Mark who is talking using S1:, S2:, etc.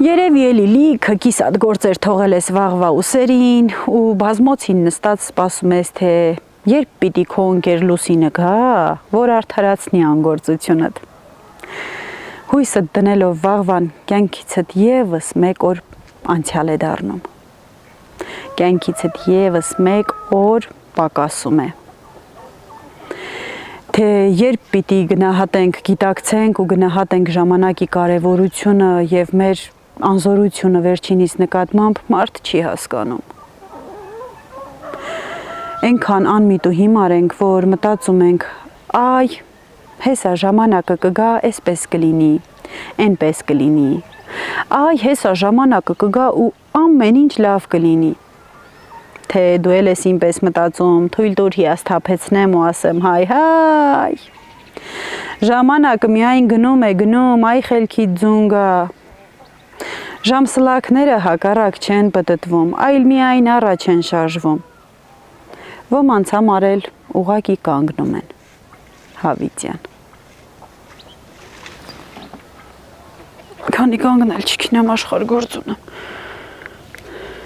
S1: Երևի էլի լիքը կիսատ գործեր թողել ես վաղվա ուսերին ու բազմոցին նստած սպասում ես, թե երբ պիտի քո ընկեր Լուսինը գա, որ արդարացնի անգործությունդ։ Հույսդ դնելով վաղվան կյանքիցդ եւս մեկ օր անցյալ է դառնում։ Կյանքիցդ եւս մեկ օր պակասում է։ Թե երբ պիտի գնահատենք, գիտակցենք ու գնահատենք ժամանակի կարևորությունը եւ մեր անզորությունը վերջինիս նկատմամբ մարդ չի հասկանում։ Այնքան անմիտ ու հիմար ենք, որ մտածում ենք, այ, հեսա ժամանակը կգա, այսպես կլինի, այնպես կլինի, այ, հեսա ժամանակը կգա ու ամեն ինչ լավ կլինի։ Թե դու էլ ես ինպես մտածում, թույլ տուր հիասթափեցնեմ ու ասեմ հայ, ժամանակը միայն գնում, այ խելքիդ ձունգա։ Ժամսլակները հակառակ չեն պտտվում, այլ միայն առաջ են շարժվում։ Ոմանց համար էլ ուղղակի կանգնում են։ Հավիտյան։ Քանի կանգնել չքինեմ աշխարհ գործունը։